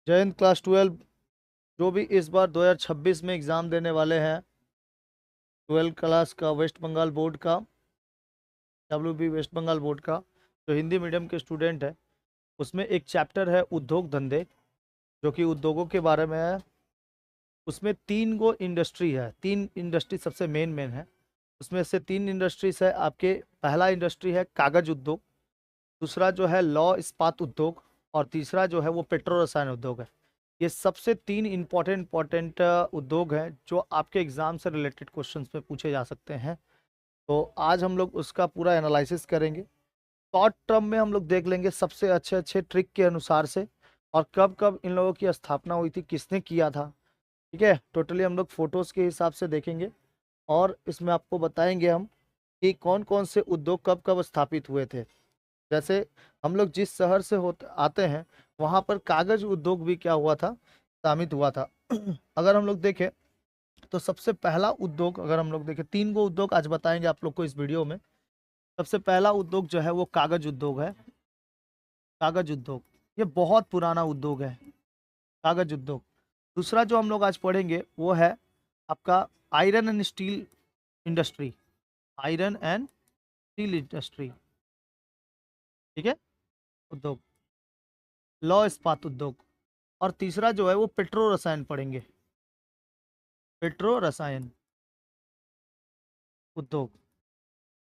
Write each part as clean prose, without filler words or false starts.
जय हिंद क्लास 12 जो भी इस बार 2026 में एग्ज़ाम देने वाले हैं 12 क्लास का वेस्ट बंगाल बोर्ड का WB वेस्ट बंगाल बोर्ड का जो हिंदी मीडियम के स्टूडेंट है उसमें एक चैप्टर है उद्योग धंधे जो कि उद्योगों के बारे में है। उसमें 3 गो इंडस्ट्री है, 3 इंडस्ट्री सबसे मेन मेन है। उसमें से 3 इंडस्ट्रीज है आपके। पहला इंडस्ट्री है कागज उद्योग, दूसरा जो है लौ इस्पात उद्योग और तीसरा जो है वो पेट्रो रसायन उद्योग है। ये सबसे 3 इंपॉर्टेंट उद्योग हैं जो आपके एग्जाम से रिलेटेड क्वेश्चंस में पूछे जा सकते हैं। तो आज हम लोग उसका पूरा एनालिसिस करेंगे। शॉर्ट टर्म में हम लोग देख लेंगे सबसे अच्छे अच्छे ट्रिक के अनुसार से, और कब कब इन लोगों की स्थापना हुई थी, किसने किया था। ठीक है, टोटली हम लोग फोटोज के हिसाब से देखेंगे और इसमें आपको बताएंगे हम कि कौन कौन से उद्योग कब कब स्थापित हुए थे। जैसे हम लोग जिस शहर से होते आते हैं वहां पर कागज उद्योग भी क्या हुआ था, स्थापित हुआ था। अगर हम लोग देखें तो सबसे पहला उद्योग, अगर हम लोग देखें 3 गो उद्योग आज बताएंगे आप लोग को इस वीडियो में। सबसे पहला उद्योग जो है वो कागज उद्योग है। कागज उद्योग ये बहुत पुराना उद्योग है, कागज उद्योग। दूसरा जो हम लोग आज पढ़ेंगे वो है आपका iron and steel industry. Iron and steel industry, ठीक है, उद्योग। लौ इस्पात उद्योग। और तीसरा जो है वो पेट्रो रसायन पढ़ेंगे, पेट्रो रसायन उद्योग।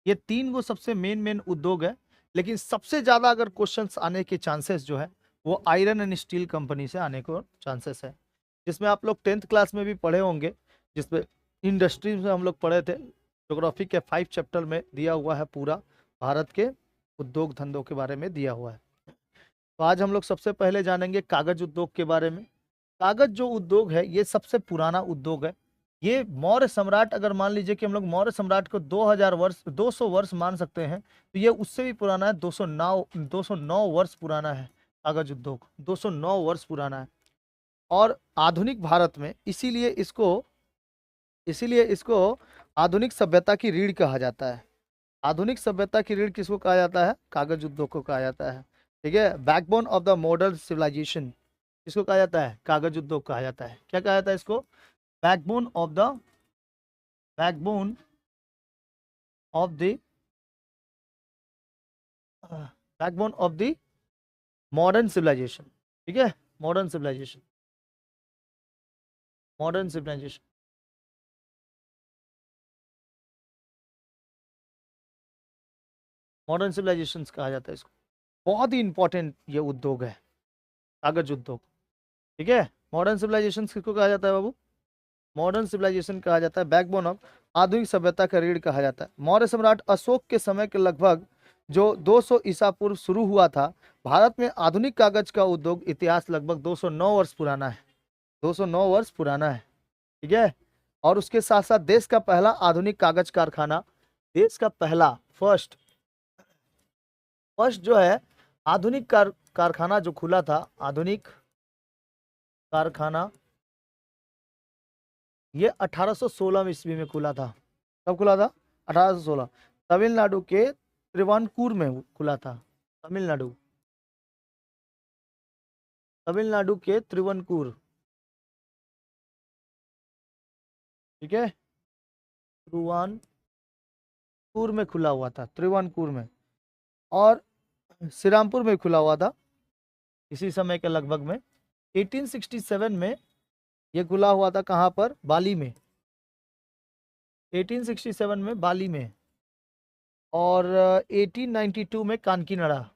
ये 3 गो सबसे मेन मेन उद्योग है। लेकिन सबसे ज्यादा अगर क्वेश्चंस आने के चांसेस जो है वो आयरन एंड स्टील कंपनी से आने को चांसेस है, जिसमें आप लोग 10th क्लास में भी पढ़े होंगे, जिसमें इंडस्ट्री में हम लोग पढ़े थे। ज्योग्राफी के 5 चैप्टर में दिया हुआ है, पूरा भारत के उद्योग धंधों के बारे में दिया हुआ है। तो आज हम लोग सबसे पहले जानेंगे कागज उद्योग के बारे में। कागज जो उद्योग है ये सबसे पुराना उद्योग है। ये मौर्य सम्राट, अगर मान लीजिए कि हम लोग मौर्य सम्राट को 2000 वर्ष 200 वर्ष मान सकते हैं, तो ये उससे भी पुराना है। 209 वर्ष पुराना है कागज उद्योग, 209 वर्ष पुराना है। और आधुनिक भारत में इसीलिए इसको आधुनिक सभ्यता की रीढ़ कहा जाता है। आधुनिक सभ्यता की रीढ़ किसको कहा जाता है? कागज उद्योग को कहा जाता है। ठीक है, backbone of the modern civilisation किसको कहा जाता है? कागज उद्योग कहा जाता है। क्या कहा जाता है इसको? Backbone of the backbone of the backbone of the modern civilisation. ठीक है, modern civilisation, modern civilisation. Modern civilisation कहा जाता है इसको। बहुत ही इंपॉर्टेंट ये उद्योग है, कागज उद्योग। ठीक है, मॉडर्न सिविलाइजेशन किसको कहा जाता है बाबू? मॉडर्न सिविलाइजेशन कहा जाता है। बैकबोन ऑफ आधुनिक सभ्यता का रीढ़ कहा जाता है। मौर्य सम्राट अशोक के समय के लगभग जो 200 ईसा पूर्व शुरू हुआ था। भारत में आधुनिक कागज का उद्योग इतिहास लगभग 209 वर्ष पुराना है। 209 वर्ष पुराना है। ठीक है, और उसके साथ साथ देश का पहला आधुनिक कागज कारखाना, देश का पहला फर्स्ट फर्स्ट जो है आधुनिक कारखाना जो खुला था, आधुनिक कारखाना, ये 1816 ईस्वी में खुला था। कब खुला था? 1816। तमिलनाडु के त्रिवानकूर में खुला था। तमिलनाडु तमिलनाडु के त्रिवनकूर। ठीक है, त्रिवानकूर में खुला हुआ था, त्रिवानकूर में। और श्रीरामपुर में खुला हुआ था इसी समय के लगभग में। 1867 में ये खुला हुआ था। कहाँ पर? बाली में। 1867 में बाली में। और 1892 में कांकीनाडा।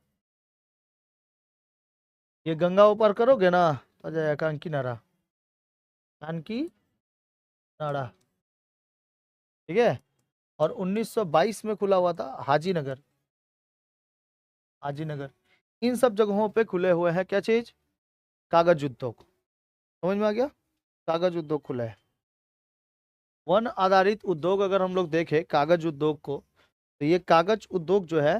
ये गंगा ऊपर करोगे ना तो आ जाएगा कांकीनाडा, कांकीनाडा। ठीक है, और 1922 में खुला हुआ था हाजीनगर। हाजीनगर। इन सब जगहों पे खुले हुए हैं क्या चीज? कागज उद्योग। समझ में आ गया? कागज उद्योग खुला है। वन आधारित उद्योग अगर हम लोग देखें कागज उद्योग को, तो ये कागज उद्योग जो है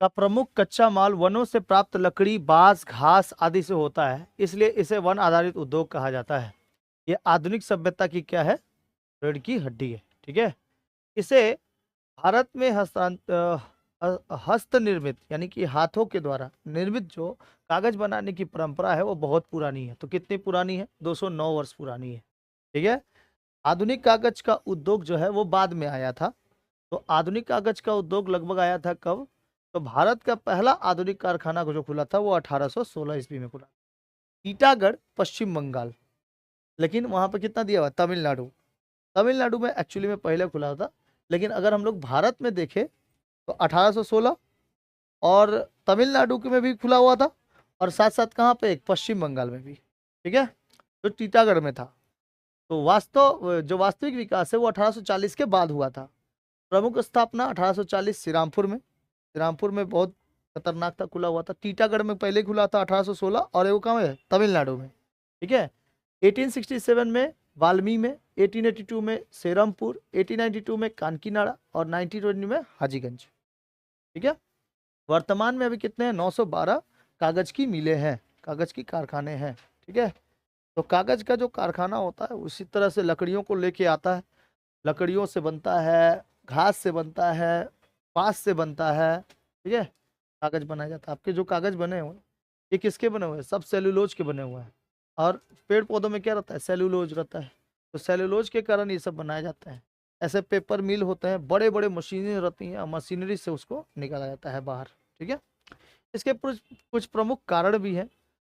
का प्रमुख कच्चा माल वनों से प्राप्त लकड़ी, बांस, घास आदि से होता है, इसलिए इसे वन आधारित उद्योग कहा जाता है। ये आधुनिक सभ्यता की क्या है? रीढ़ की हड्डी है। ठीक है, इसे भारत में हस्त निर्मित यानी कि हाथों के द्वारा निर्मित जो कागज बनाने की परंपरा है वो बहुत पुरानी है। तो कितनी पुरानी है? 209 वर्ष पुरानी है। ठीक है। आधुनिक कागज का उद्योग जो है वो बाद में आया था। तो आधुनिक कागज का उद्योग लगभग आया था कब? तो भारत का पहला आधुनिक कारखाना जो खुला था वो 1816 ईस्वी में खुला। टीटागढ़, पश्चिम बंगाल। लेकिन वहां पर कितना दिया हुआ? तमिलनाडु। तमिलनाडु में एक्चुअली में पहले खुला था। लेकिन अगर हम लोग भारत में देखें तो 1816 और तमिलनाडु के में भी खुला हुआ था, और साथ साथ कहाँ पे? एक पश्चिम बंगाल में भी। ठीक है। तो टीटागढ़ में था। तो जो वास्तविक विकास है वो 1840 के बाद हुआ था। प्रमुख स्थापना 1840 श्रीरामपुर में। श्रीरामपुर में बहुत खतरनाक था, खुला हुआ था। टीटागढ़ में पहले खुला था 1816, और वो कहाँ है? तमिलनाडु में। ठीक है। 1867 में वाल्मी में, 1882 में सेरमपुर, 1892 में कानकीनाडा और 1920 में हाजीगंज। ठीक है। वर्तमान में अभी कितने हैं? 912 कागज की मिलें हैं, कागज की कारखाने हैं। ठीक है। तो कागज का जो कारखाना होता है उसी तरह से लकड़ियों को लेके आता है। लकड़ियों से बनता है, घास से बनता है, बांस से बनता है। ठीक है। कागज बनाया जाता है। आपके जो कागज बने हुए हैं ये किसके बने हुए हैं? सब सेलुलोज के बने हुए हैं। और पेड़ पौधों में क्या रहता है? सेलुलोज रहता है। तो सेलुलोज के कारण ये सब बनाया जाता है। ऐसे पेपर मिल होते हैं, बड़े बड़े मशीनें रहती हैं, और मशीनरी से उसको निकाला जाता है बाहर। ठीक है। इसके कुछ कुछ प्रमुख कारण भी हैं।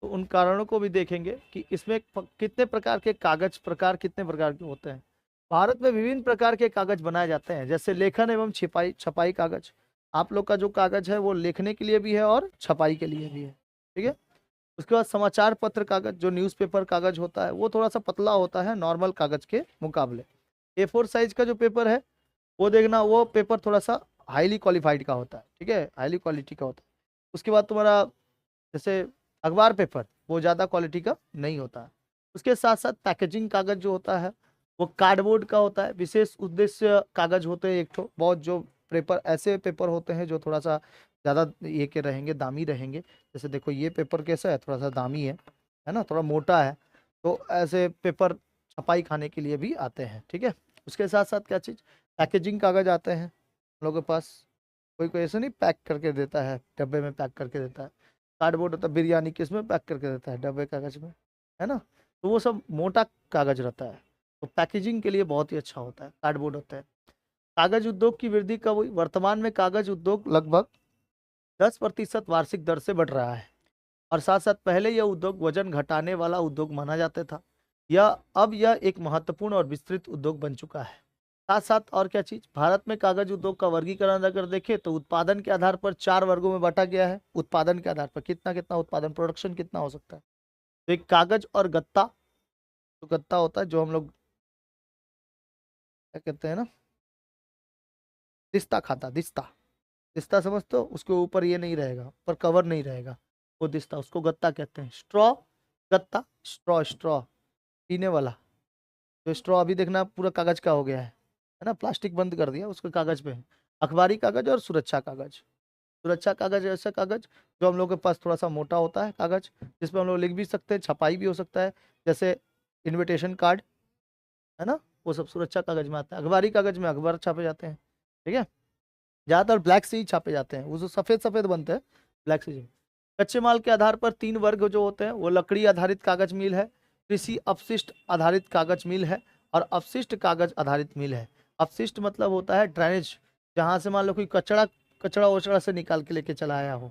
तो उन कारणों को भी देखेंगे कि इसमें कितने प्रकार के कागज कितने प्रकार के होते हैं। भारत में विभिन्न प्रकार के कागज बनाए जाते हैं, जैसे लेखन एवं छपाई छपाई कागज। आप लोग का जो कागज है वो लिखने के लिए भी है और छपाई के लिए भी है। ठीक है। उसके बाद समाचार पत्र कागज, जो न्यूज़पेपर कागज होता है वो थोड़ा सा पतला होता है नॉर्मल कागज के मुकाबले। A4 साइज का जो पेपर है वो देखना, वो पेपर थोड़ा सा हाईली क्वालिफाइड का होता है। ठीक है, हाईली क्वालिटी का होता है। उसके बाद तुम्हारा जैसे अखबार पेपर, वो ज़्यादा क्वालिटी का नहीं होता है। उसके साथ साथ पैकेजिंग कागज जो होता है वो कार्डबोर्ड का होता है। विशेष उद्देश्य कागज होते हैं एक ठो बहुत, जो पेपर ऐसे पेपर होते हैं जो थोड़ा सा ज़्यादा ये के रहेंगे, दामी रहेंगे। जैसे देखो ये पेपर कैसा है, थोड़ा सा दामी है ना, थोड़ा मोटा है। तो ऐसे पेपर छपाई खाने के लिए भी आते हैं। ठीक है। उसके साथ साथ क्या चीज़? पैकेजिंग कागज आते हैं हम लोगों के पास। कोई कोई ऐसे नहीं पैक करके देता है, डब्बे में पैक करके देता है। कार्डबोर्ड होता है, बिरयानी किस में पैक करके देता है? डब्बे कागज में, है ना। तो वो सब मोटा कागज रहता है, तो पैकेजिंग के लिए बहुत ही अच्छा होता है, कार्डबोर्ड होता है। कागज उद्योग की वृद्धि कब हुई? वर्तमान में कागज उद्योग लगभग 10% वार्षिक दर से बढ़ रहा है। और साथ साथ पहले यह उद्योग वजन घटाने वाला उद्योग माना जाता था। यह एक महत्वपूर्ण और विस्तृत उद्योग बन चुका है। साथ साथ और क्या चीज? भारत में कागज उद्योग का वर्गीकरण अगर देखें तो उत्पादन के आधार पर 4 वर्गों में बांटा गया है। उत्पादन के आधार पर कितना कितना उत्पादन, प्रोडक्शन कितना हो सकता है। तो एक कागज और गत्ता, तो गत्ता होता है जो हम लोग क्या कहते हैं ना, दिस्ता खाता, दिस्ता। दिस्ता समझते हो? उसके ऊपर ये नहीं रहेगा, पर कवर नहीं रहेगा, वो दिस्ता, उसको गत्ता कहते हैं। स्ट्रॉ, गत्ता, स्ट्रॉ, स्ट्रॉ पीने वाला। तो स्ट्रॉ अभी देखना पूरा कागज का हो गया है ना, प्लास्टिक बंद कर दिया, उसके कागज पे है। अखबारी कागज और सुरक्षा कागज। सुरक्षा कागज ऐसा कागज जो हम लोग के पास थोड़ा सा मोटा होता है कागज, जिसपे हम लोग लिख भी सकते हैं, छपाई भी हो सकता है, जैसे इनविटेशन कार्ड, है ना। वो सब सुरक्षा कागज में आता है। अखबारी कागज में अखबार छापे जाते हैं। ठीक है। ज्यादातर ब्लैक से ही छापे जाते हैं, वो जो सफेद सफेद बनते हैं, ब्लैक से। कच्चे माल के आधार पर 3 वर्ग जो होते हैं, वो लकड़ी आधारित कागज मिल है, कृषि अपशिष्ट आधारित कागज मिल है, और अपशिष्ट कागज आधारित मिल है। अपशिष्ट मतलब होता है ड्रेनेज, जहां से मान लो कोई कचड़ा कचड़ा वचड़ा से निकाल के लेके चला आया हो।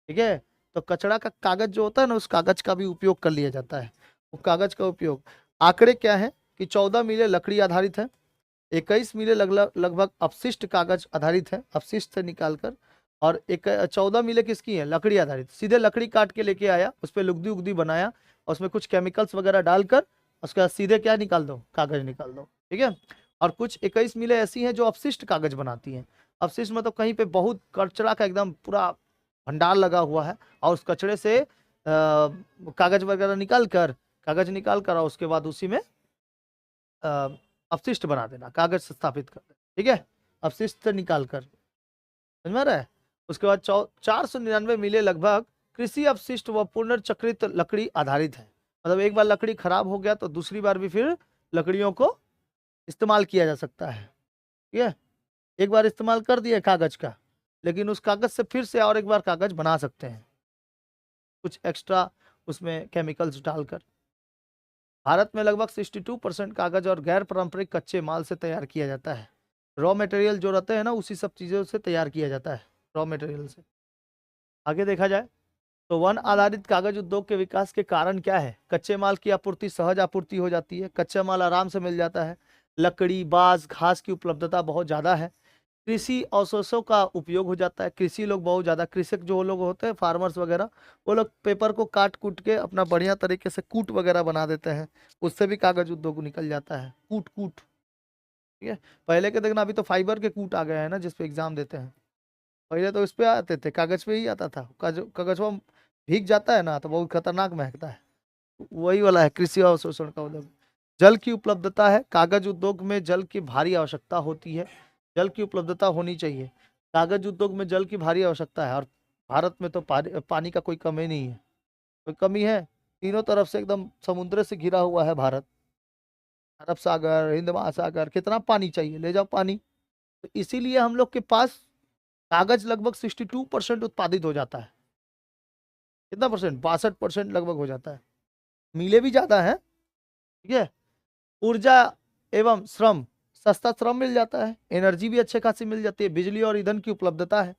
ठीक है। तो कचड़ा का कागज जो होता है ना, उस कागज का भी उपयोग कर लिया जाता है। वो कागज का उपयोग, आंकड़े क्या है कि 14 मिले लकड़ी आधारित है, 21 मिले लगभग अपशिष्ट कागज आधारित है, अपशिष्ट से निकालकर। और 14 मिले किसकी है? लकड़ी आधारित। सीधे लकड़ी काट के लेके आया, उस पर लुगदी उगदी बनाया, और उसमें कुछ केमिकल्स वगैरह डालकर उसके बाद सीधे क्या निकाल दो? कागज निकाल दो। ठीक है। और कुछ 21 मिले ऐसी हैं जो अपशिष्ट कागज बनाती हैं। अपशिष्ट मतलब कहीं पे बहुत कचरा का एकदम पूरा भंडार लगा हुआ है, और उस कचड़े से कागज वगैरह कागज निकाल कर और उसके बाद उसी में अपशिष्ट बना देना, कागज से स्थापित कर देना। ठीक है। अपशिष्ट से निकाल कर, समझ में आ रहा है। उसके बाद 499 मिले लगभग कृषि अपशिष्ट व पुनर्चक्रित लकड़ी आधारित है। मतलब एक बार लकड़ी खराब हो गया तो दूसरी बार भी फिर लकड़ियों को इस्तेमाल किया जा सकता है। ठीक है। एक बार इस्तेमाल कर दिया कागज का, लेकिन उस कागज से फिर से और एक बार कागज बना सकते हैं, कुछ एक्स्ट्रा उसमें केमिकल्स डालकर। भारत में लगभग 62% कागज और गैर पारंपरिक कच्चे माल से तैयार किया जाता है। रॉ मटेरियल जो रहते हैं ना, उसी सब चीजों से तैयार किया जाता है, रॉ मटेरियल से। आगे देखा जाए तो वन आधारित कागज उद्योग के विकास के कारण क्या है? कच्चे माल की आपूर्ति, सहज आपूर्ति हो जाती है, कच्चा माल आराम से मिल जाता है, लकड़ी, बांस, घास की उपलब्धता बहुत ज्यादा है, कृषि अवशेषों का उपयोग हो जाता है। कृषि लोग बहुत ज्यादा, कृषक जो लोग होते हैं, फार्मर्स वगैरह, वो लोग पेपर को काट कूट के अपना बढ़िया तरीके से कूट वगैरह बना देते हैं, उससे भी कागज उद्योग निकल जाता है, कूट कूट। ठीक है। पहले के देखना, अभी तो फाइबर के कूट आ गए हैं ना जिसपे एग्जाम देते हैं, पहले तो इस पे आते थे, कागज पे ही आता था। कागज वो भीग जाता है ना तो बहुत खतरनाक महकता है। वही वाला है कृषि अवशोषण का उद्योग। जल की उपलब्धता है, कागज उद्योग में जल की भारी आवश्यकता होती है, जल की उपलब्धता होनी चाहिए। कागज उद्योग में जल की भारी आवश्यकता है, और भारत में तो पानी का कोई कमी नहीं है। कोई कमी है? तीनों तरफ से एकदम समुद्र से घिरा हुआ है भारत, अरब सागर, हिंद महासागर, कितना पानी चाहिए, ले जाओ पानी। तो इसीलिए हम लोग के पास कागज लगभग 62% उत्पादित हो जाता है। कितना परसेंट? 62% लगभग हो जाता है। मिले भी ज्यादा है। ठीक है। ऊर्जा एवं श्रम, सस्ता श्रम मिल जाता है, एनर्जी भी अच्छे खासी मिल जाती है, बिजली और ईंधन की उपलब्धता है,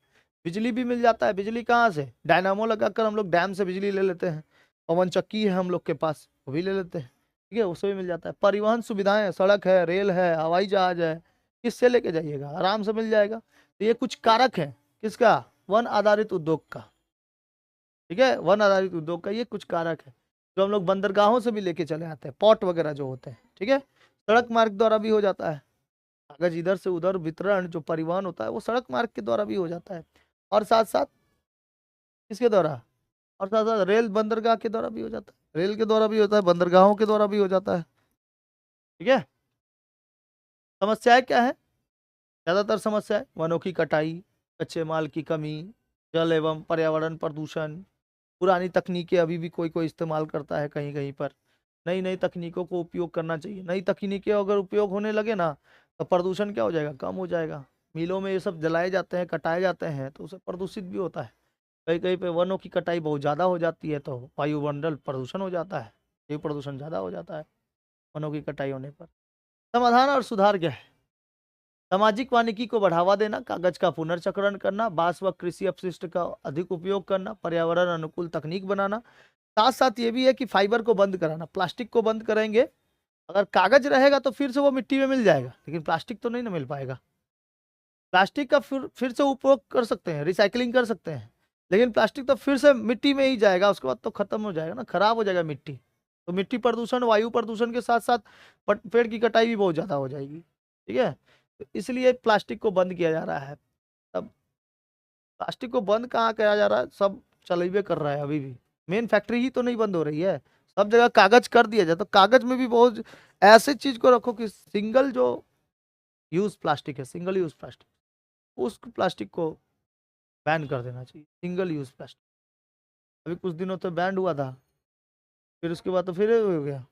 बिजली भी मिल जाता है। बिजली कहाँ से? डायनामो लगाकर हम लोग डैम से बिजली ले लेते हैं, पवन चक्की है हम लोग के पास, वो भी ले लेते हैं। ठीक है, उससे भी मिल जाता है। परिवहन सुविधाएं, सड़क है, रेल है, हवाई जहाज है, किससे लेके जाइएगा, आराम से मिल जाएगा। तो ये कुछ कारक है किसका? वन आधारित उद्योग का। ठीक है, वन आधारित उद्योग का ये कुछ कारक है, जो हम लोग बंदरगाहों से भी लेके चले आते हैं, पोर्ट वगैरह जो होते हैं। ठीक है। सड़क मार्ग द्वारा भी हो जाता है, कागज इधर से उधर वितरण जो परिवहन होता है वो सड़क मार्ग के द्वारा भी हो जाता है, और साथ साथ किसके द्वारा? और साथ साथ रेल बंदरगाह के द्वारा भी हो जाता है, रेल के द्वारा भी होता है, बंदरगाहों के द्वारा भी हो जाता है। ठीक है। समस्याएं क्या है? ज्यादातर समस्या है वनों की कटाई, कच्चे माल की कमी, जल एवं पर्यावरण प्रदूषण, पुरानी तकनीकें अभी भी कोई कोई इस्तेमाल करता है कहीं कहीं पर। नई नई तकनीकों को उपयोग करना चाहिए, नई तकनीकें अगर उपयोग होने लगे ना तो प्रदूषण क्या हो जाएगा? कम हो जाएगा। मिलों में ये सब जलाए जाते हैं, कटाए जाते हैं, तो उससे प्रदूषित भी होता है। कहीं कहीं पे वनों की कटाई बहुत ज़्यादा हो जाती है तो वायुमंडल प्रदूषण हो जाता है, ये प्रदूषण ज़्यादा हो जाता है वनों की कटाई होने पर। समाधान और सुधार क्या है? सामाजिक वानिकी को बढ़ावा देना, कागज का पुनर्चक्रण करना, बांस व कृषि अपशिष्ट का अधिक उपयोग करना, पर्यावरण अनुकूल तकनीक बनाना। साथ साथ ये भी है कि फाइबर को बंद कराना, प्लास्टिक को बंद करेंगे। अगर कागज रहेगा तो फिर से वो मिट्टी में मिल जाएगा, लेकिन प्लास्टिक तो नहीं ना मिल पाएगा। प्लास्टिक का फिर से उपयोग कर सकते हैं, रिसाइकलिंग कर सकते हैं, लेकिन प्लास्टिक तो फिर से मिट्टी में ही जाएगा, उसके बाद तो खत्म हो जाएगा ना, खराब हो जाएगा मिट्टी। तो मिट्टी प्रदूषण, वायु प्रदूषण के साथ साथ पेड़ की कटाई भी बहुत ज्यादा हो जाएगी। ठीक है। तो इसलिए प्लास्टिक को बंद किया जा रहा है। तब प्लास्टिक को बंद कहाँ किया जा रहा है? सब चलेबे कर रहा है अभी भी, मेन फैक्ट्री ही तो नहीं बंद हो रही है, सब जगह कागज कर दिया जाए। तो कागज में भी बहुत ऐसे चीज को रखो कि सिंगल जो यूज प्लास्टिक है, सिंगल यूज प्लास्टिक, उस प्लास्टिक को बैन कर देना चाहिए, सिंगल यूज प्लास्टिक। अभी कुछ दिनों तो बैन हुआ था, फिर उसके बाद तो फिर हो गया।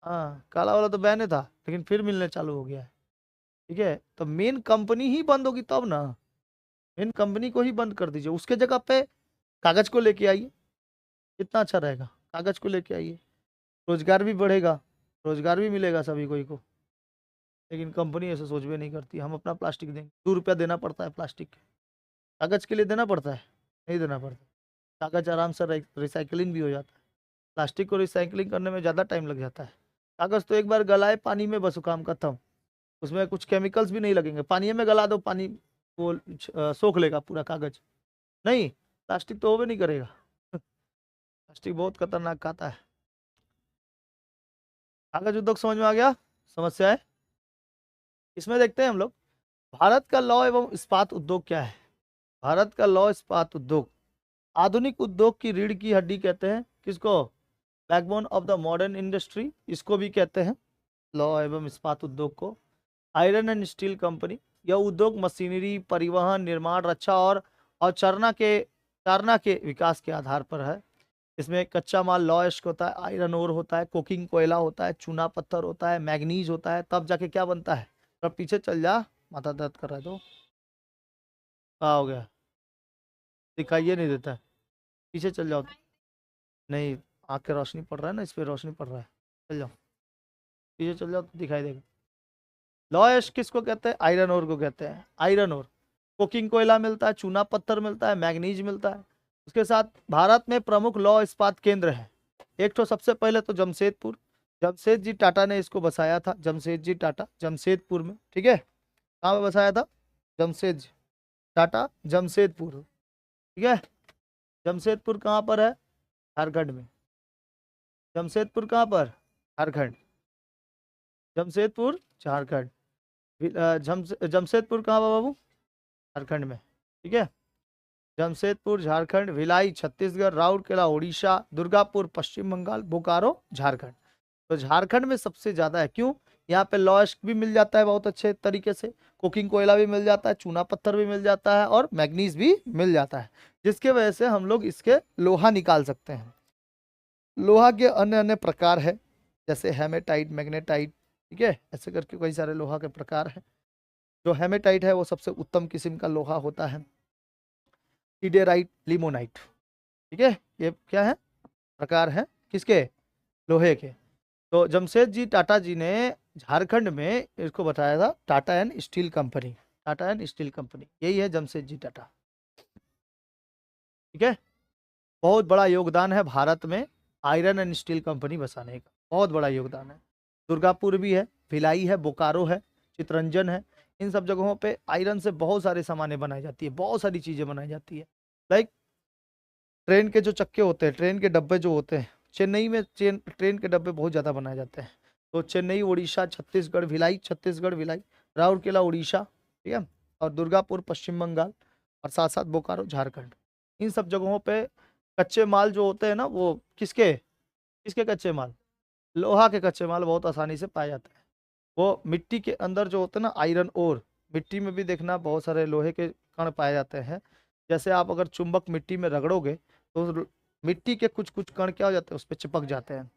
हाँ, काला वाला तो बैन था, लेकिन फिर मिलने चालू हो गया है। ठीक है। तो मेन कंपनी ही बंद होगी तब ना, मेन कंपनी को ही बंद कर दीजिए, उसके जगह पे कागज को लेके आइए, कितना अच्छा रहेगा। कागज को लेके आइए, रोजगार भी बढ़ेगा, रोजगार भी मिलेगा सभी कोई को। लेकिन कंपनी ऐसे सोच भी नहीं करती, हम अपना प्लास्टिक देंगे, 2 रुपया देना पड़ता है प्लास्टिक के, कागज के लिए देना पड़ता है? नहीं देना पड़ता। कागज आराम से रिसाइकलिंग भी हो जाता है, प्लास्टिक को रिसाइकलिंग करने में ज़्यादा टाइम लग जाता है। कागज तो एक बार गलाए पानी में, बस काम खत्म, उसमें कुछ केमिकल्स भी नहीं लगेंगे, पानी में गला दो, पानी वो सोख लेगा पूरा कागज। नहीं, प्लास्टिक तो वो भी नहीं करेगा। प्लास्टिक बहुत खतरनाक खाता है। कागज उद्योग समझ में आ गया? समस्या है इसमें, देखते हैं हम लोग। भारत का लौह एवं इस्पात उद्योग क्या है? भारत का लौह इस्पात उद्योग आधुनिक उद्योग की रीढ़ की हड्डी कहते हैं किसको? Backbone of the modern industry, इसको भी कहते हैं लौह एवं इस्पात उद्योग को। आयरन एंड स्टील कंपनी, यह उद्योग मशीनरी, परिवहन, निर्माण, रक्षा और चारना के विकास के आधार पर है। इसमें कच्चा माल लॉयस्क होता है, आयरन ओर होता है, कोकिंग कोयला होता है, चूना पत्थर होता है, मैग्नीज होता है, तब जाके क्या बनता है। तब पीछे चल जा, माथा दर्द कर रहा है तो कहाँ हो गया? दिखाइए नहीं देता है। पीछे चल जाओ। नहीं, आँख के रोशनी पड़ रहा है ना, इस पे रोशनी पड़ रहा है। चल जाओ, पीछे चल जाओ तो दिखाई देगा। लॉयश किसको कहते हैं? आयरन ओर को कहते हैं। आयरन ओर, कोकिंग कोयला मिलता है, चूना पत्थर मिलता है, मैग्नीज मिलता है। उसके साथ भारत में प्रमुख लौह इस्पात केंद्र है। एक तो सबसे पहले तो जमशेदपुर, जमशेद जी टाटा ने इसको बसाया था। जमशेद जी टाटा, जमशेदपुर में, ठीक है। कहाँ पे बसाया था? जमशेद जी टाटा, जमशेदपुर, ठीक है। जमशेदपुर कहाँ पर है? झारखंड में। जमशेदपुर कहाँ पर? झारखंड। जमशेदपुर झारखंड। जमशेदपुर कहाँ पर बाबू? झारखंड में, ठीक है। जमशेदपुर झारखंड, भिलाई छत्तीसगढ़, राउरकेला उड़ीसा, दुर्गापुर पश्चिम बंगाल, बोकारो झारखंड। तो झारखंड में सबसे ज्यादा है। क्यों? यहाँ पे लॉयस्क भी मिल जाता है बहुत अच्छे तरीके से, कोकिंग कोयला भी मिल जाता है, चूना पत्थर भी मिल जाता है और मैग्नीज भी मिल जाता है, जिसके वजह से हम लोग इसके लोहा निकाल सकते हैं। लोहा के अन्य अन्य प्रकार है, जैसे हेमेटाइट, मैग्नेटाइट, ठीक है। ऐसे करके कई सारे लोहा के प्रकार हैं। जो हेमेटाइट है वो सबसे उत्तम किस्म का लोहा होता है। टीडेराइट, लिमोनाइट, ठीक है। ये क्या है? प्रकार है किसके? लोहे के। तो जमशेद जी टाटा जी ने झारखंड में इसको बताया था, Tata and steel company. Tata and steel company, यही है जमशेद जी टाटा, ठीक है। बहुत बड़ा योगदान है भारत में आयरन एंड स्टील कंपनी बसाने का, बहुत बड़ा योगदान है। दुर्गापुर भी है, भिलाई है, बोकारो है, चितरंजन है। इन सब जगहों पे आयरन से बहुत सारे सामानें बनाई जाती है, बहुत सारी चीजें बनाई जाती है। लाइक ट्रेन के जो चक्के होते हैं, ट्रेन के डब्बे जो होते हैं, चेन्नई में ट्रेन के डब्बे बहुत ज़्यादा बनाए जाते हैं। तो चेन्नई उड़ीसा, छत्तीसगढ़ भिलाई, छत्तीसगढ़ भिलाई, राउरकेला उड़ीसा, ठीक है। और दुर्गापुर पश्चिम बंगाल, और साथ साथ बोकारो झारखंड। इन सब जगहों पे कच्चे माल जो होते हैं ना, वो किसके किसके कच्चे माल? लोहा के कच्चे माल बहुत आसानी से पाए जाते हैं। वो मिट्टी के अंदर जो होते हैं ना, आयरन ओर, मिट्टी में भी देखना बहुत सारे लोहे के कण पाए जाते हैं। जैसे आप अगर चुंबक मिट्टी में रगड़ोगे तो मिट्टी के कुछ कुछ कण क्या हो जाते हैं, उस पर चिपक जाते हैं।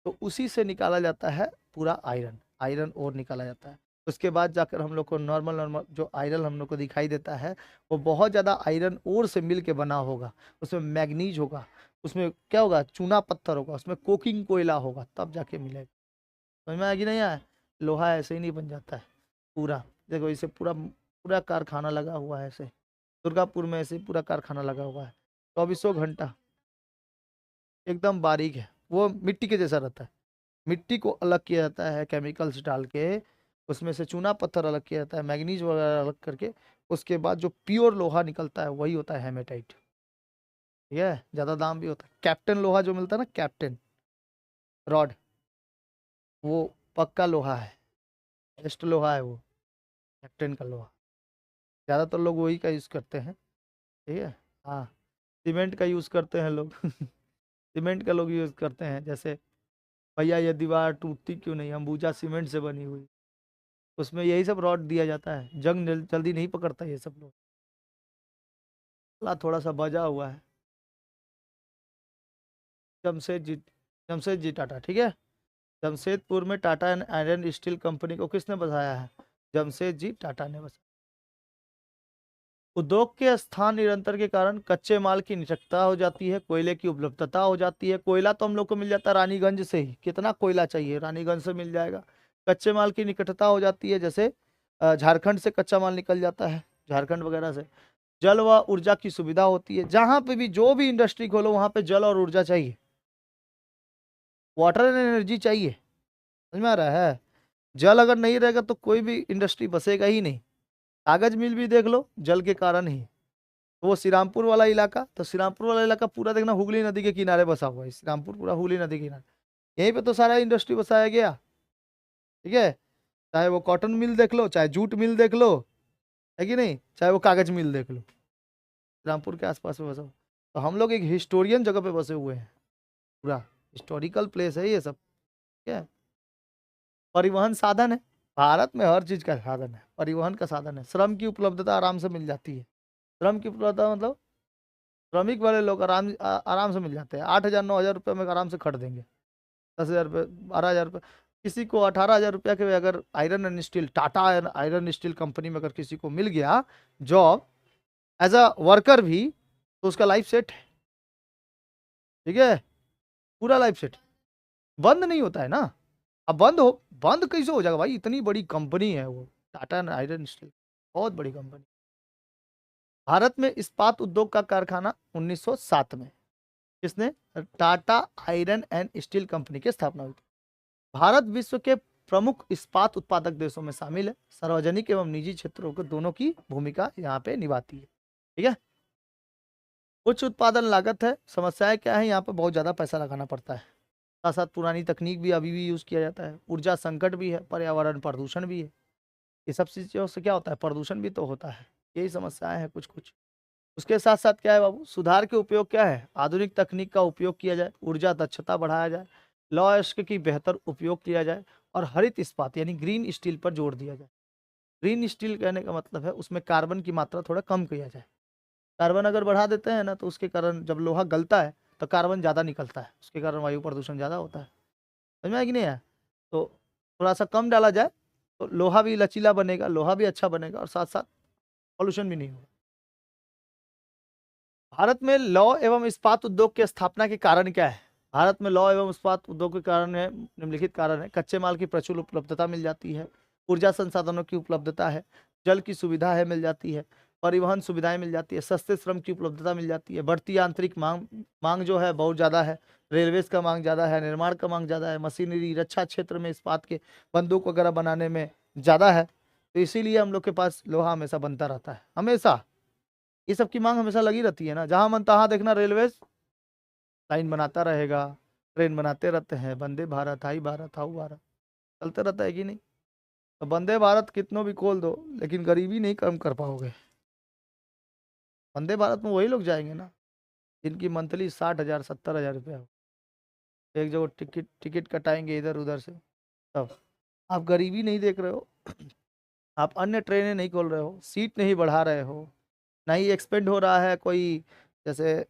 तो उसी से निकाला जाता है पूरा आयरन, आयरन ओर निकाला जाता है। उसके बाद जाकर हम लोग को नॉर्मल नॉर्मल जो आयरन हम लोग को दिखाई देता है, वो बहुत ज़्यादा आयरन ओर से मिल के बना होगा। उसमें मैग्नीज होगा, उसमें क्या होगा, चूना पत्थर होगा, उसमें कोकिंग कोयला होगा, तब जाके मिलेगा। समझ में आया कि नहीं आया? लोहा ऐसे ही नहीं बन जाता है पूरा। देखो इसे पूरा पूरा कारखाना लगा हुआ है ऐसे, दुर्गापुर में ऐसे पूरा कारखाना लगा हुआ है, 2400 घंटा। एकदम बारीक है, वो मिट्टी के जैसा रहता है। मिट्टी को अलग किया जाता है केमिकल्स डाल के, उसमें से चूना पत्थर अलग किया जाता है, मैग्नीज वगैरह अलग करके, उसके बाद जो प्योर लोहा निकलता है वही होता है हेमेटाइट, ठीक है। ज़्यादा दाम भी होता है। कैप्टन लोहा जो मिलता है ना, कैप्टन रॉड, वो पक्का लोहा है, बेस्ट लोहा है वो, कैप्टन का लोहा। ज़्यादातर लोग वही का यूज़ करते हैं, ठीक है। हाँ, सीमेंट का यूज़ करते हैं लोग सीमेंट का लोग यूज़ करते हैं। जैसे भैया ये दीवार टूटती क्यों नहीं, अंबुजा सीमेंट से बनी हुई, उसमें यही सब रॉड दिया जाता है। जंग जल्दी नहीं पकड़ता ये सब लोग। थोड़ा सा बजा हुआ है। जमशेद जी, जमशेद जी टाटा, ठीक है। जमशेदपुर में Tata and iron steel company को किसने बसाया है? जमशेद जी टाटा ने बसाया। उद्योग के स्थान निरंतर के कारण कच्चे माल की निकटता हो जाती है, कोयले की उपलब्धता हो जाती है। कोयला तो हम लोग को मिल जाता है रानीगंज से ही, कितना कोयला चाहिए रानीगंज से मिल जाएगा। कच्चे माल की निकटता हो जाती है, जैसे झारखंड से कच्चा माल निकल जाता है, झारखंड वगैरह से। जल व ऊर्जा की सुविधा होती है, जहां पे भी जो भी इंडस्ट्री खोलो वहां पे जल और ऊर्जा चाहिए, वाटर एंड एनर्जी चाहिए। समझ में आ रहा है? जल अगर नहीं रहेगा तो कोई भी इंडस्ट्री बसेगा ही नहीं। कागज मिल भी देख लो, जल के कारण ही। तो वो श्रीरामपुर वाला इलाका, तो श्रीरामपुर वाला इलाका पूरा देखना हुगली नदी के किनारे बसा हुआ है। श्रीरामपुर पूरा हुगली नदी के किनारे, यहीं पे तो सारा इंडस्ट्री बसाया गया, ठीक है। चाहे वो कॉटन मिल देख लो, चाहे जूट मिल देख लो, है कि नहीं, चाहे वो कागज मिल देख लो, रामपुर के आसपास में बसा हुआ। तो हम लोग एक हिस्टोरियन जगह पे बसे हुए हैं, पूरा हिस्टोरिकल प्लेस है ये सब, ठीक है। परिवहन साधन है, भारत में हर चीज का साधन है, परिवहन का साधन है। श्रम की उपलब्धता आराम से मिल जाती है। श्रम की उपलब्धता मतलब श्रमिक वाले लोग आराम से मिल जाते हैं। 8,000 9,000 रुपये में आराम से खट देंगे। 10,000 रुपये, 12,000 रुपये। किसी को 18,000 रुपया के अगर iron and steel, Tata iron steel company में अगर किसी को मिल गया जॉब, एज अ वर्कर भी, तो उसका लाइफ सेट है। ठीक है, पूरा लाइफ सेट। बंद नहीं होता है ना। अब बंद कैसे हो जाएगा भाई, इतनी बड़ी कंपनी है वो, टाटा आयरन स्टील, बहुत बड़ी कंपनी। भारत में इस्पात उद्योग का कारखाना 1907 में, किसने? Tata iron and steel company की स्थापना हुई थी। भारत विश्व के प्रमुख इस्पात उत्पादक देशों में शामिल है। सार्वजनिक एवं निजी क्षेत्रों को दोनों की भूमिका यहाँ पे निभाती है। ठीक है। उच्च उत्पादन लागत है। समस्याएं क्या है, यहाँ पे बहुत ज्यादा पैसा लगाना पड़ता है। साथ साथ पुरानी तकनीक भी अभी भी यूज किया जाता है। ऊर्जा संकट भी है, पर्यावरण प्रदूषण भी है। ये सब चीजों से क्या होता है, प्रदूषण भी तो होता है। यही समस्याएं हैं कुछ कुछ। उसके साथ साथ क्या है बाबू, सुधार के उपयोग क्या है, आधुनिक तकनीक का उपयोग किया जाए, ऊर्जा दक्षता बढ़ाया जाए, लौह की बेहतर उपयोग किया जाए, और हरित इस्पात यानी ग्रीन स्टील पर जोर दिया जाए। ग्रीन स्टील कहने का मतलब है उसमें कार्बन की मात्रा थोड़ा कम किया जाए। कार्बन अगर बढ़ा देते हैं ना, तो उसके कारण जब लोहा गलता है तो कार्बन ज़्यादा निकलता है, उसके कारण वायु प्रदूषण ज़्यादा होता है। समझ में आया कि नहीं है? तो थोड़ा सा कम डाला जाए तो लोहा भी लचीला बनेगा, लोहा भी अच्छा बनेगा, और साथ साथ पॉल्यूशन भी नहीं होगा। भारत में लौह एवं इस्पात उद्योग की स्थापना के कारण क्या है? भारत में लौह एवं इस्पात उद्योग के कारण है, निम्नलिखित कारण है। कच्चे माल की प्रचुर उपलब्धता मिल जाती है, ऊर्जा संसाधनों की उपलब्धता है, जल की सुविधा है मिल जाती है, परिवहन सुविधाएं मिल जाती है, सस्ते श्रम की उपलब्धता मिल जाती है, बढ़ती आंतरिक मांग मांग जो है बहुत ज़्यादा है। रेलवेज का मांग ज़्यादा है, निर्माण का मांग ज़्यादा है, मशीनरी रक्षा क्षेत्र में इस्पात के बंदूक वगैरह बनाने में ज़्यादा है। तो इसीलिए हम लोग के पास लोहा हमेशा बनता रहता है, हमेशा। ये सब की मांग हमेशा लगी रहती है ना, जहां मन तहां देखना रेलवेज लाइन बनाता रहेगा, ट्रेन बनाते रहते हैं, वंदे भारत, हाई भारत, हाउ भारत चलते रहता है कि नहीं? तो वंदे भारत कितनों भी खोल दो, लेकिन गरीबी नहीं कम कर पाओगे। वंदे भारत में वही लोग जाएंगे ना जिनकी मंथली 60,000 70,000 रुपया हो। एक जगह टिकट टिकट कटाएंगे इधर उधर से, तब। आप गरीबी नहीं देख रहे हो, आप अन्य ट्रेनें नहीं खोल रहे हो, सीट नहीं बढ़ा रहे हो, ना ही एक्सपेंड हो रहा है कोई, जैसे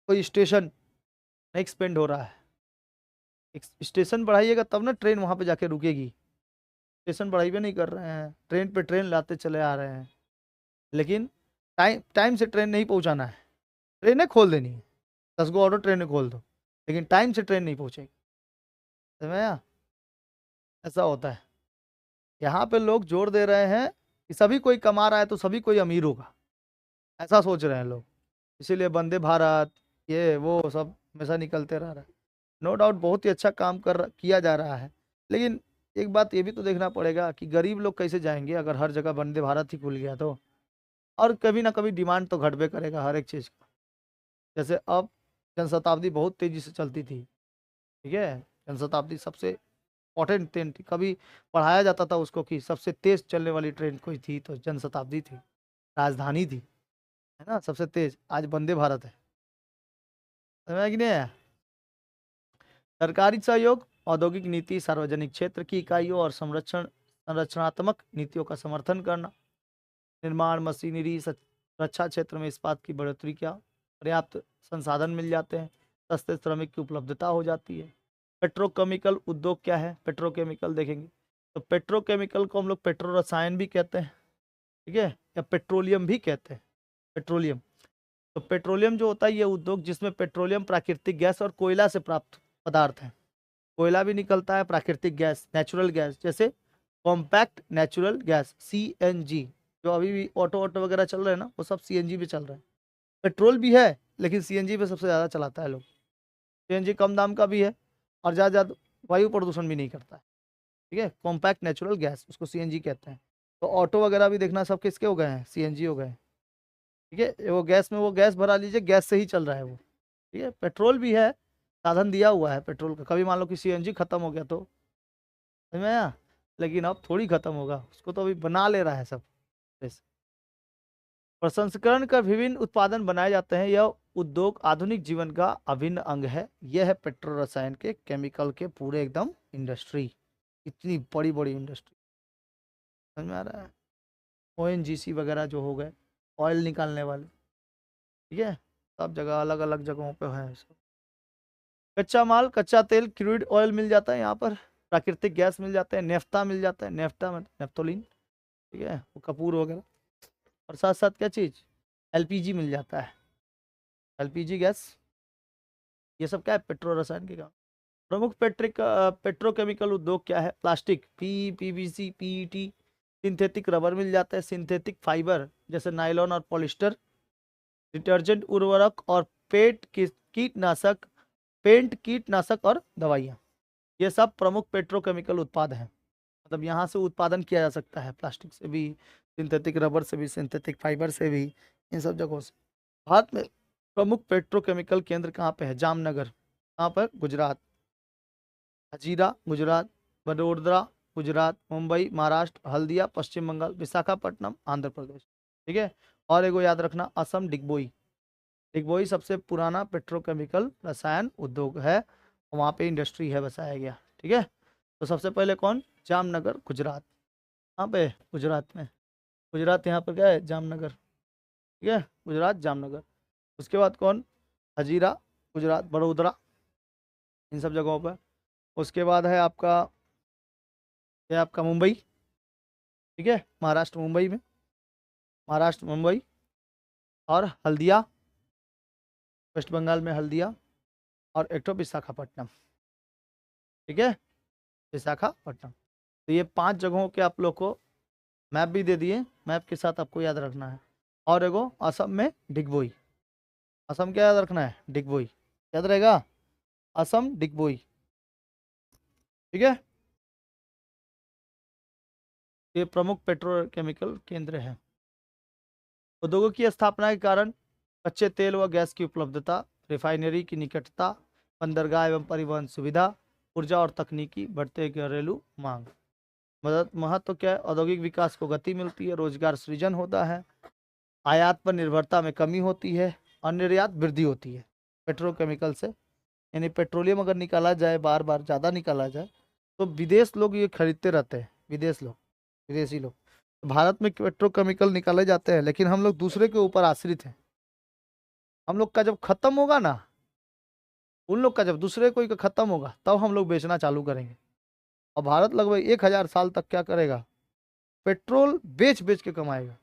कोई स्टेशन नहीं एक्सपेंड हो रहा है। स्टेशन बढ़ाइएगा तब ना ट्रेन वहां पे जाके रुकेगी। स्टेशन बढ़ाइए नहीं कर रहे हैं, ट्रेन पे ट्रेन लाते चले आ रहे हैं, लेकिन टाइम टाइम से ट्रेन नहीं पहुंचाना है। ट्रेनें खोल देनी है, 10 गो ऑटो ट्रेनें खोल दो, लेकिन टाइम से ट्रेन नहीं पहुंचेगी। समझ में आया? ऐसा होता है। यहाँ पे लोग जोर दे रहे हैं कि सभी कोई कमा रहा है तो सभी कोई अमीर होगा, ऐसा सोच रहे हैं लोग। इसीलिए वंदे भारत ये वो सब हमेशा निकलते रह रहा है। नो डाउट बहुत ही अच्छा काम किया जा रहा है, लेकिन एक बात ये भी तो देखना पड़ेगा कि गरीब लोग कैसे जाएंगे अगर हर जगह वंदे भारत ही खुल गया तो। और कभी ना कभी डिमांड तो घटबे करेगा हर एक चीज़ का। जैसे अब जनशताब्दी बहुत तेजी से चलती थी। ठीक है, जनशताब्दी सबसे इंपॉर्टेंट ट्रेन थी, कभी पढ़ाया जाता था उसको कि सबसे तेज चलने वाली ट्रेन कोई थी तो जनशताब्दी थी, राजधानी थी, है ना, सबसे तेज। आज वंदे भारत है। समझ में कि नहीं है? सरकारी सहयोग, औद्योगिक नीति, सार्वजनिक क्षेत्र की इकाइयों और संरचनात्मक नीतियों का समर्थन करना, निर्माण मशीनरी रक्षा क्षेत्र में इस्पात की बढ़ोतरी क्या, पर्याप्त संसाधन मिल जाते हैं, सस्ते श्रमिक की उपलब्धता हो जाती है। पेट्रोकेमिकल उद्योग क्या है, पेट्रोकेमिकल देखेंगे तो पेट्रोकेमिकल को हम लोग पेट्रो रसायन भी कहते हैं। ठीक है, या पेट्रोलियम भी कहते हैं, पेट्रोलियम। तो पेट्रोलियम जो होता है ये उद्योग जिसमें पेट्रोलियम प्राकृतिक गैस और कोयला से प्राप्त पदार्थ है। कोयला भी निकलता है, प्राकृतिक गैस नेचुरल गैस, जैसे कॉम्पैक्ट नेचुरल गैस सीएनजी, जो अभी भी ऑटो ऑटो वगैरह चल रहे हैं ना, वो सब सीएनजी पे चल रहे हैं। पेट्रोल भी है लेकिन सीएनजी पे सबसे ज़्यादा चलाता है लोग। सीएनजी कम दाम का भी है और ज़्यादा ज़्यादा वायु प्रदूषण भी नहीं करता है। ठीक है, कॉम्पैक्ट नेचुरल गैस उसको सीएनजी कहते हैं। तो ऑटो वगैरह भी देखना सब किसके हो गए हैं, सीएनजी हो गए हैं। ठीक है, वो गैस में वो गैस भरा लीजिए, गैस से ही चल रहा है वो। ठीक है, पेट्रोल भी है, साधन दिया हुआ है पेट्रोल का। कभी मान लो कि सीएनजी खत्म हो गया तो, समझ में आया? लेकिन अब थोड़ी खत्म होगा, उसको तो अभी बना ले रहा है सब। जैसे प्रसंस्करण का विभिन्न उत्पादन बनाए जाते हैं, यह उद्योग आधुनिक जीवन का अभिन्न अंग है। यह है पेट्रो रसायन के केमिकल के पूरे एकदम इंडस्ट्री, इतनी बड़ी बड़ी इंडस्ट्री। समझ में आ रहा है? ओएनजीसी वगैरह जो हो गए, ऑयल निकालने वाले। ठीक है, सब जगह अलग अलग जगहों पे है सब। कच्चा माल, कच्चा तेल, क्रूड ऑयल मिल जाता है यहाँ पर, प्राकृतिक गैस मिल जाते हैं, नेफ्ता मिल जाता है, नेफ्ता में नेफ्थोलिन। ठीक है, वो कपूर वगैरह। और साथ साथ क्या चीज़, एलपीजी मिल जाता है, एलपीजी गैस। ये सब क्या है, पेट्रो रसायन के काम। प्रमुख पेट्रोकेमिकल उद्योग क्या है, plastic, PVC, PET, synthetic rubber मिल जाता है, सिंथेटिक फाइबर जैसे नायलॉन और पॉलिस्टर, डिटर्जेंट, उर्वरक और कीटनाशक, पेंट, कीटनाशक और दवाइयाँ। ये सब प्रमुख पेट्रोकेमिकल उत्पाद हैं। मतलब यहाँ से उत्पादन किया जा सकता है, प्लास्टिक से भी, सिंथेटिक रबर से भी, सिंथेटिक फाइबर से भी, इन सब जगहों से। भारत में प्रमुख पेट्रोकेमिकल केंद्र कहाँ पे है, जामनगर, कहाँ पर, गुजरात, हजीरा गुजरात, वडोदरा गुजरात, मुंबई महाराष्ट्र, हल्दिया पश्चिम बंगाल, विशाखापट्टनम आंध्र प्रदेश। ठीक है। और एगो याद रखना, असम डिगबोई। डिगबोई सबसे पुराना पेट्रोकेमिकल रसायन उद्योग है, वहाँ पे इंडस्ट्री है, बसाया गया। ठीक है। तो सबसे पहले कौन, जामनगर गुजरात, कहाँ पे, गुजरात में, गुजरात यहाँ पर क्या है, जामनगर। ठीक है, गुजरात जामनगर। उसके बाद कौन, हजीरा गुजरात, बड़ोदरा, इन सब जगहों पर। उसके बाद है आपका, ये आपका मुंबई। ठीक है, महाराष्ट्र मुंबई में, महाराष्ट्र मुंबई। और हल्दिया, वेस्ट बंगाल में हल्दिया। और एक तो विशाखापट्टनम। ठीक है, विशाखापट्टनम। तो ये 5 जगहों के आप लोग को मैप भी दे दिए, मैप के साथ आपको याद रखना है। और एगो असम में डिगबोई, असम क्या याद रखना है, डिगबोई, याद रहेगा, असम डिगबोई। ठीक है, ये प्रमुख पेट्रोकेमिकल केंद्र है। उद्योगों की स्थापना के कारण कच्चे तेल व गैस की उपलब्धता, रिफाइनरी की निकटता, बंदरगाह एवं परिवहन सुविधा, ऊर्जा और तकनीकी बढ़ते घरेलू मांग। मदद महत्व क्या है, औद्योगिक विकास को गति मिलती है, रोजगार सृजन होता है, आयात पर निर्भरता में कमी होती है और निर्यात वृद्धि होती है पेट्रोकेमिकल से। यानी पेट्रोलियम अगर निकाला जाए, बार बार ज़्यादा निकाला जाए, तो विदेश लोग ये खरीदते रहते हैं, विदेश लोग, विदेशी लोग। तो भारत में पेट्रोकेमिकल निकाले जाते हैं, लेकिन हम लोग दूसरे के ऊपर आश्रित हैं। हम लोग का जब खत्म होगा ना, उन लोग का जब दूसरे कोई का खत्म होगा, तब हम लोग बेचना चालू करेंगे। और भारत लगभग 1000 साल तक क्या करेगा, पेट्रोल बेच बेच के कमाएगा।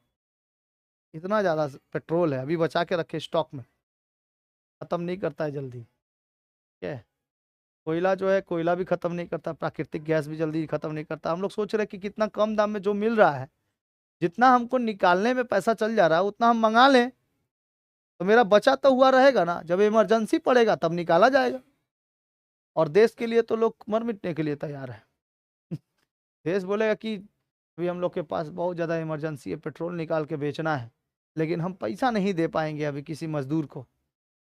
इतना ज़्यादा पेट्रोल है, अभी बचा के रखे स्टॉक में, खत्म नहीं करता है जल्दी। ठीक है। कोयला जो है, कोयला भी खत्म नहीं करता, प्राकृतिक गैस भी जल्दी खत्म नहीं करता। हम लोग सोच रहे हैं कि कितना कम दाम में जो मिल रहा है, जितना हमको निकालने में पैसा चल जा रहा है, उतना हम मंगा लें, तो मेरा बचा तो हुआ रहेगा ना, जब इमरजेंसी पड़ेगा तब निकाला जाएगा। और देश के लिए तो लोग मर मिटने के लिए तैयार है। देश बोलेगा कि अभी हम लोग के पास बहुत ज़्यादा इमरजेंसी है, पेट्रोल निकाल के बेचना है, लेकिन हम पैसा नहीं दे पाएंगे अभी किसी मजदूर को।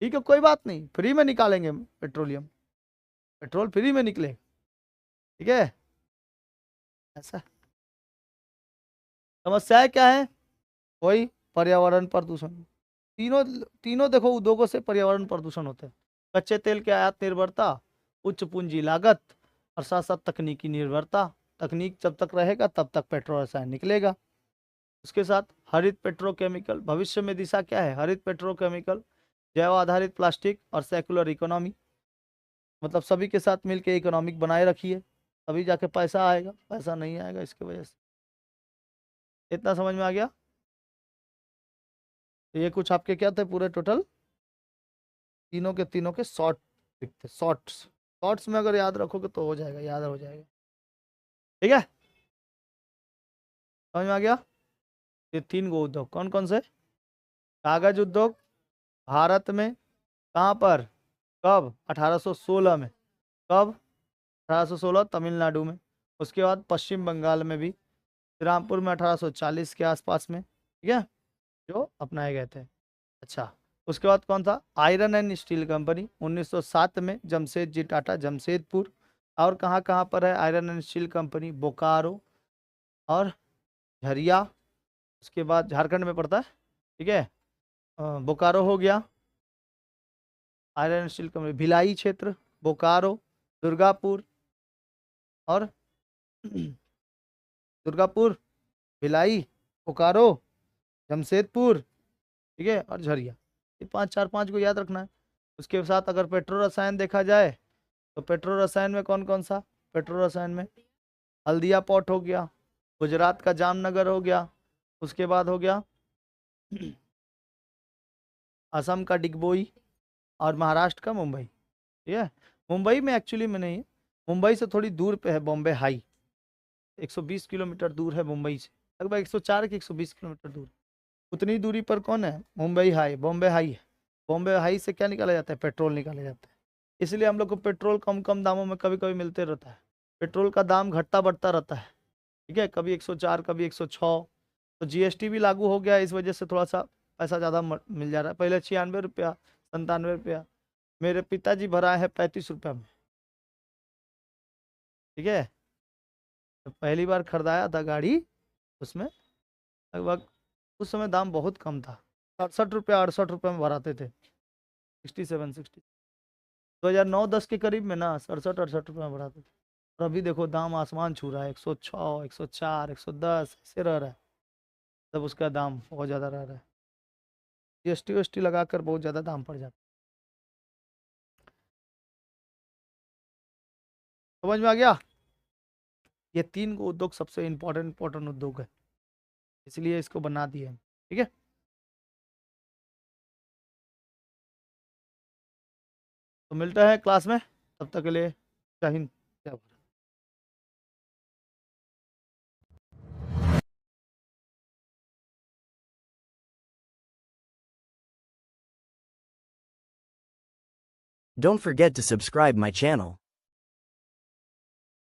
ठीक है, कोई बात नहीं, फ्री में निकालेंगे पेट्रोलियम, पेट्रोल फ्री में निकले। ठीक है, ऐसा। समस्याएं क्या है, वही पर्यावरण प्रदूषण। तीनों तीनों देखो उद्योगों से पर्यावरण प्रदूषण होते हैं। कच्चे तेल की आयात निर्भरता, उच्च पूंजी लागत, और साथ साथ तकनीकी निर्भरता। तकनीक जब तक रहेगा तब तक पेट्रो रसायन निकलेगा। उसके साथ हरित पेट्रोकेमिकल, भविष्य में दिशा क्या है, हरित पेट्रोकेमिकल, जैव आधारित प्लास्टिक और सेकुलर इकोनॉमी। मतलब सभी के साथ मिलकर इकोनॉमिक बनाए रखिए, तभी जाके पैसा आएगा, पैसा नहीं आएगा इसकी वजह से। इतना समझ में आ गया। तो ये कुछ आपके क्या थे पूरे टोटल, तीनों के शॉर्ट दिखते, शॉर्ट्स। शॉर्ट्स में अगर याद रखोगे तो हो जाएगा, याद हो जाएगा। ठीक है, समझ में आ गया। ये 3 गो उद्योग कौन कौन से, कागज उद्योग भारत में कहाँ पर, कब, 1816 में, कब, 1816 तमिलनाडु में। उसके बाद पश्चिम बंगाल में भी, श्रीरामपुर में 1840 के आसपास में। ठीक है, जो अपनाए गए थे। अच्छा, उसके बाद कौन था, आयरन एंड स्टील कंपनी 1907 में, जमशेदजी टाटा, जमशेदपुर। और कहाँ कहाँ पर है iron and steel company, Bokaro और झरिया। उसके बाद झारखंड में पड़ता है। ठीक है, बोकारो हो गया iron and steel company, Bhilai क्षेत्र, बोकारो, दुर्गापुर और दुर्गापुर, भिलाई, बोकारो, जमशेदपुर। ठीक है, और झरिया। ये 5 को याद रखना है। उसके साथ अगर पेट्रो रसायन देखा जाए, तो पेट्रो रसायन में कौन कौन सा, पेट्रो रसायन में हल्दिया पोर्ट हो गया, गुजरात का जामनगर हो गया। उसके बाद हो गया असम का डिगबोई और महाराष्ट्र का मुंबई। ठीक है, मुंबई में एक्चुअली में नहीं है, मुंबई से थोड़ी दूर पे है बॉम्बे हाई, 120 किलोमीटर दूर है मुंबई से, लगभग 104 कि 120 किलोमीटर दूर। उतनी दूरी पर कौन है, मुंबई हाई, बॉम्बे हाई है। बॉम्बे हाई से क्या निकाला जाता है, पेट्रोल निकाला जाता है। इसलिए हम लोग को पेट्रोल कम कम दामों में कभी कभी मिलते रहता है। पेट्रोल का दाम घटता बढ़ता रहता है। ठीक है, कभी 104, कभी 106। तो जीएसटी भी लागू हो गया, इस वजह से थोड़ा सा पैसा ज़्यादा मिल जा रहा है। पहले 96 रुपया, 97 रुपया, मेरे पिताजी भरा है 35 रुपया में। ठीक है, तो पहली बार खरीदाया था गाड़ी, उसमें लगभग उस समय दाम बहुत कम था, 67 रुपया 68 रुपये में भराते थे, 67 60। 2009-10 के करीब में ना 67 68 रुपये में भराते थे। और अभी देखो दाम आसमान छू रहा है, 106, 104, 110 ऐसे रह रहा है। तब उसका दाम बहुत ज़्यादा रह रहा है, जीएसटी वेस्टी लगाकर बहुत ज़्यादा दाम पड़ जाता है। समझ में आ गया। ये 3 उद्योग सबसे इम्पोर्टेंट उद्योग है, इसलिए इसको बना दिए हैं। ठीक है, तो मिलता है क्लास में, तब तक के लिए जय हिंद, जय Bharat. Don't forget to subscribe my channel.